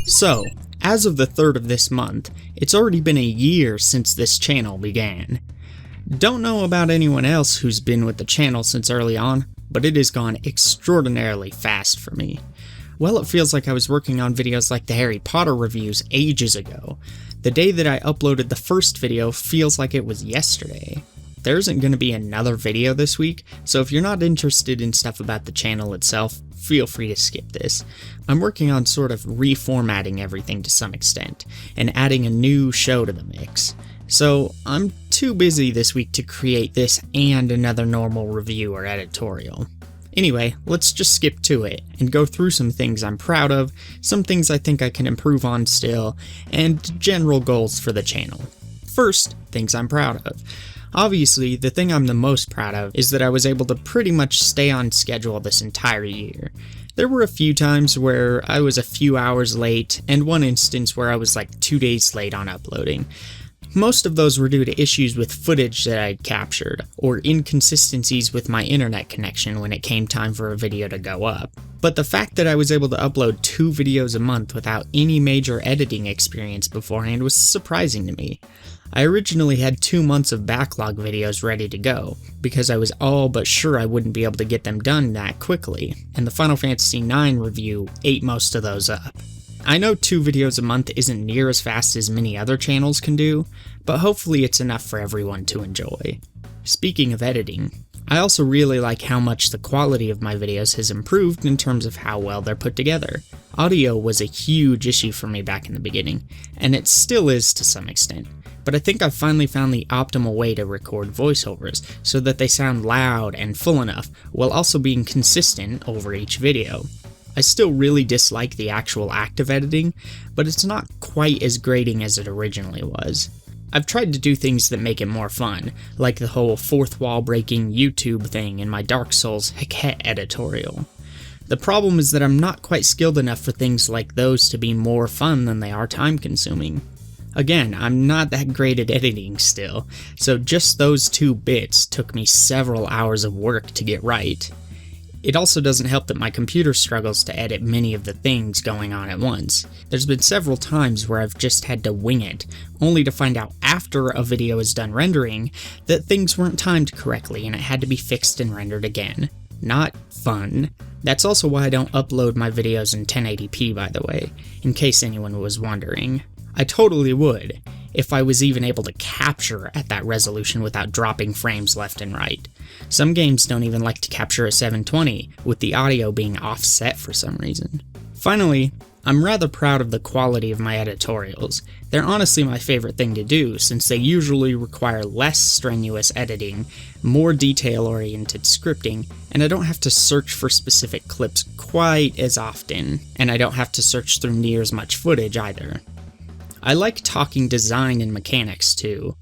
So, as of the 3rd of this month, it's already been a year since this channel began. Don't know about anyone else who's been with the channel since early on, but it has gone extraordinarily fast for me. Well, it feels like I was working on videos like the Harry Potter reviews ages ago. The day that I uploaded the first video feels like it was yesterday. There isn't going to be another video this week, so if you're not interested in stuff about the channel itself, feel free to skip this. I'm working on sort of reformatting everything to some extent, and adding a new show to the mix. So I'm too busy this week to create this and another normal review or editorial. Anyway, let's just skip to it, and go through some things I'm proud of, some things I think I can improve on still, and general goals for the channel. First, things I'm proud of. Obviously, the thing I'm the most proud of is that I was able to pretty much stay on schedule this entire year. There were a few times where I was a few hours late, and one instance where I was like 2 days late on uploading. Most of those were due to issues with footage that I'd captured, or inconsistencies with my internet connection when it came time for a video to go up. But the fact that I was able to upload 2 videos a month without any major editing experience beforehand was surprising to me. I originally had 2 months of backlog videos ready to go, because I was all but sure I wouldn't be able to get them done that quickly, and the Final Fantasy IX review ate most of those up. I know 2 videos a month isn't near as fast as many other channels can do, but hopefully it's enough for everyone to enjoy. Speaking of editing, I also really like how much the quality of my videos has improved in terms of how well they're put together. Audio was a huge issue for me back in the beginning, and it still is to some extent, but I think I've finally found the optimal way to record voiceovers so that they sound loud and full enough, while also being consistent over each video. I still really dislike the actual act of editing, but it's not quite as grating as it originally was. I've tried to do things that make it more fun, like the whole fourth wall breaking YouTube thing in my Dark Souls Heket editorial. The problem is that I'm not quite skilled enough for things like those to be more fun than they are time consuming. Again, I'm not that great at editing still, so just those 2 bits took me several hours of work to get right. It also doesn't help that my computer struggles to edit many of the things going on at once. There's been several times where I've just had to wing it, only to find out after a video is done rendering that things weren't timed correctly and it had to be fixed and rendered again. Not fun. That's also why I don't upload my videos in 1080p, by the way, in case anyone was wondering. I totally would, if I was even able to capture at that resolution without dropping frames left and right. Some games don't even like to capture a 720, with the audio being offset for some reason. Finally, I'm rather proud of the quality of my editorials. They're honestly my favorite thing to do, since they usually require less strenuous editing, more detail-oriented scripting, and I don't have to search for specific clips quite as often, and I don't have to search through near as much footage either. I like talking design and mechanics too.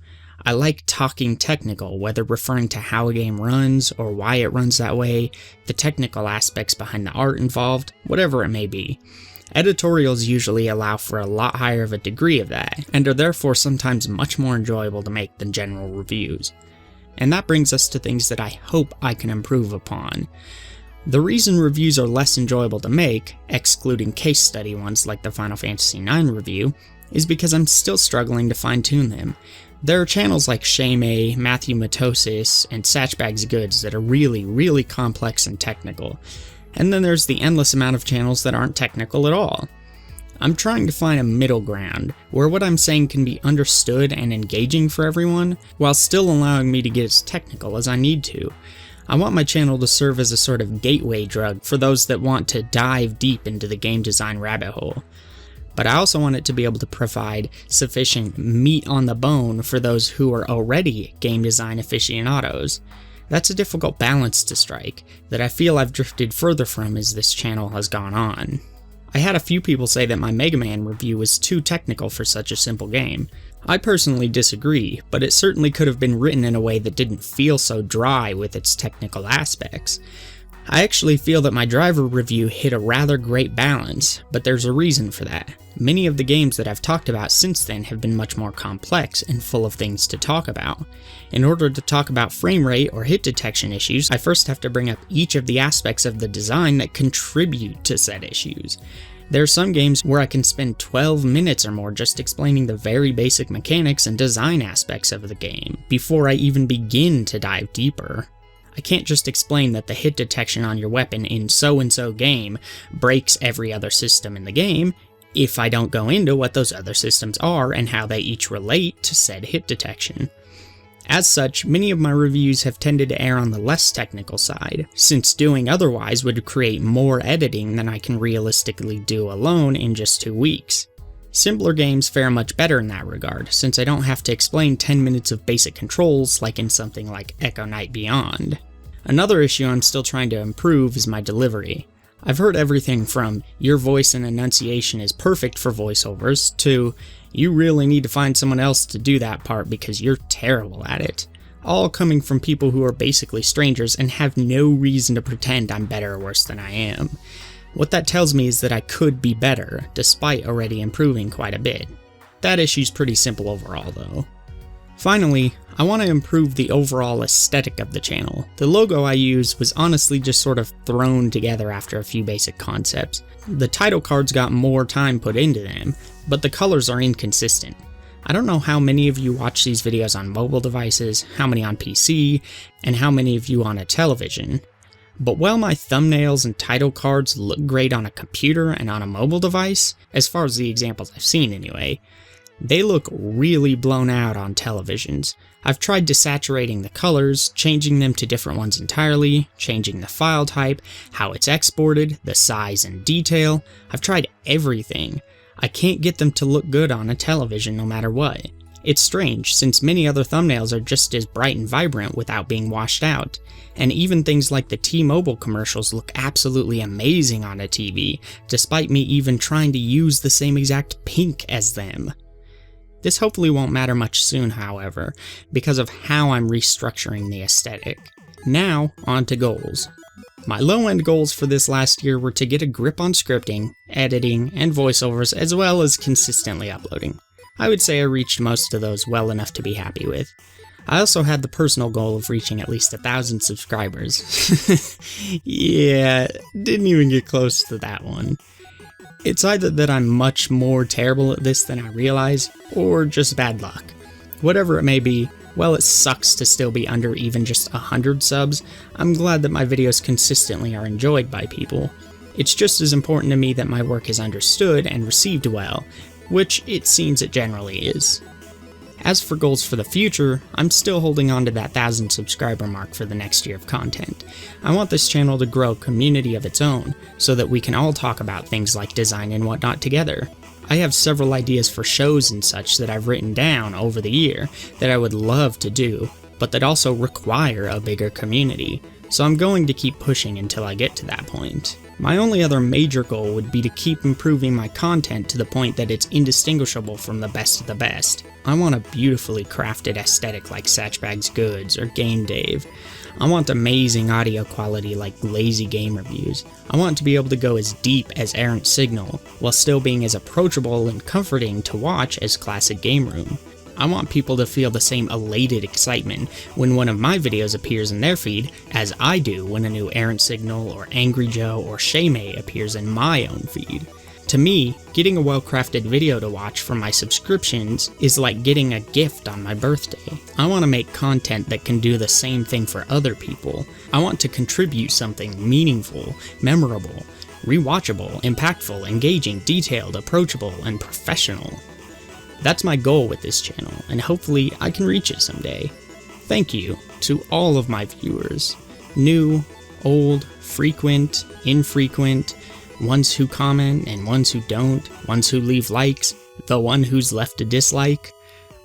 I like talking technical, whether referring to how a game runs or why it runs that way, the technical aspects behind the art involved, whatever it may be. Editorials usually allow for a lot higher of a degree of that, and are therefore sometimes much more enjoyable to make than general reviews. And that brings us to things that I hope I can improve upon. The reason reviews are less enjoyable to make, excluding case study ones like the Final Fantasy IX review, is because I'm still struggling to fine-tune them. There are channels like Shame, Matthew Matosis, and Satchbags Goods that are really complex and technical, and then there's the endless amount of channels that aren't technical at all. I'm trying to find a middle ground, where what I'm saying can be understood and engaging for everyone, while still allowing me to get as technical as I need to. I want my channel to serve as a sort of gateway drug for those that want to dive deep into the game design rabbit hole. But I also want it to be able to provide sufficient meat on the bone for those who are already game design aficionados. That's a difficult balance to strike, that I feel I've drifted further from as this channel has gone on. I had a few people say that my Mega Man review was too technical for such a simple game. I personally disagree, but it certainly could have been written in a way that didn't feel so dry with its technical aspects. I actually feel that my Driver review hit a rather great balance, but there's a reason for that. Many of the games that I've talked about since then have been much more complex and full of things to talk about. In order to talk about frame rate or hit detection issues, I first have to bring up each of the aspects of the design that contribute to said issues. There are some games where I can spend 12 minutes or more just explaining the very basic mechanics and design aspects of the game, before I even begin to dive deeper. I can't just explain that the hit detection on your weapon in so-and-so game breaks every other system in the game, if I don't go into what those other systems are and how they each relate to said hit detection. As such, many of my reviews have tended to err on the less technical side, since doing otherwise would create more editing than I can realistically do alone in just 2 weeks. Simpler games fare much better in that regard, since I don't have to explain 10 minutes of basic controls like in something like Echo Night Beyond. Another issue I'm still trying to improve is my delivery. I've heard everything from "your voice and enunciation is perfect for voiceovers" to "you really need to find someone else to do that part because you're terrible at it," all coming from people who are basically strangers and have no reason to pretend I'm better or worse than I am. What that tells me is that I could be better, despite already improving quite a bit. That issue's pretty simple overall though. Finally, I want to improve the overall aesthetic of the channel. The logo I use was honestly just sort of thrown together after a few basic concepts. The title cards got more time put into them, but the colors are inconsistent. I don't know how many of you watch these videos on mobile devices, how many on PC, and how many of you on a television. But while my thumbnails and title cards look great on a computer and on a mobile device, as far as the examples I've seen anyway, they look really blown out on televisions. I've tried desaturating the colors, changing them to different ones entirely, changing the file type, how it's exported, the size and detail. I've tried everything. I can't get them to look good on a television no matter what. It's strange, since many other thumbnails are just as bright and vibrant without being washed out, and even things like the T-Mobile commercials look absolutely amazing on a TV, despite me even trying to use the same exact pink as them. This hopefully won't matter much soon, however, because of how I'm restructuring the aesthetic. Now, on to goals. My low-end goals for this last year were to get a grip on scripting, editing, and voiceovers, as well as consistently uploading. I would say I reached most of those well enough to be happy with. I also had the personal goal of reaching at least 1,000 subscribers. Yeah, didn't even get close to that one. It's either that I'm much more terrible at this than I realize, or just bad luck. Whatever it may be, while it sucks to still be under even just 100 subs, I'm glad that my videos consistently are enjoyed by people. It's just as important to me that my work is understood and received well, which it seems it generally is. As for goals for the future, I'm still holding on to that 1,000 subscriber mark for the next year of content. I want this channel to grow a community of its own, so that we can all talk about things like design and whatnot together. I have several ideas for shows and such that I've written down over the year that I would love to do, but that also require a bigger community, so I'm going to keep pushing until I get to that point. My only other major goal would be to keep improving my content to the point that it's indistinguishable from the best of the best. I want a beautifully crafted aesthetic like Satchbag's Goods or Game Dave. I want amazing audio quality like Lazy Game Reviews. I want to be able to go as deep as Errant Signal, while still being as approachable and comforting to watch as Classic Game Room. I want people to feel the same elated excitement when one of my videos appears in their feed as I do when a new Errant Signal or Angry Joe or Shaymay appears in my own feed. To me, getting a well-crafted video to watch from my subscriptions is like getting a gift on my birthday. I want to make content that can do the same thing for other people. I want to contribute something meaningful, memorable, rewatchable, impactful, engaging, detailed, approachable, and professional. That's my goal with this channel, and hopefully I can reach it someday. Thank you to all of my viewers. New, old, frequent, infrequent, ones who comment and ones who don't, ones who leave likes, the one who's left a dislike,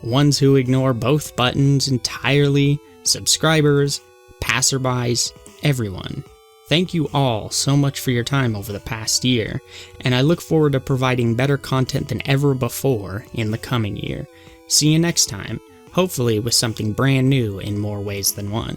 ones who ignore both buttons entirely, subscribers, passerbys, everyone. Thank you all so much for your time over the past year, and I look forward to providing better content than ever before in the coming year. See you next time, hopefully with something brand new in more ways than one.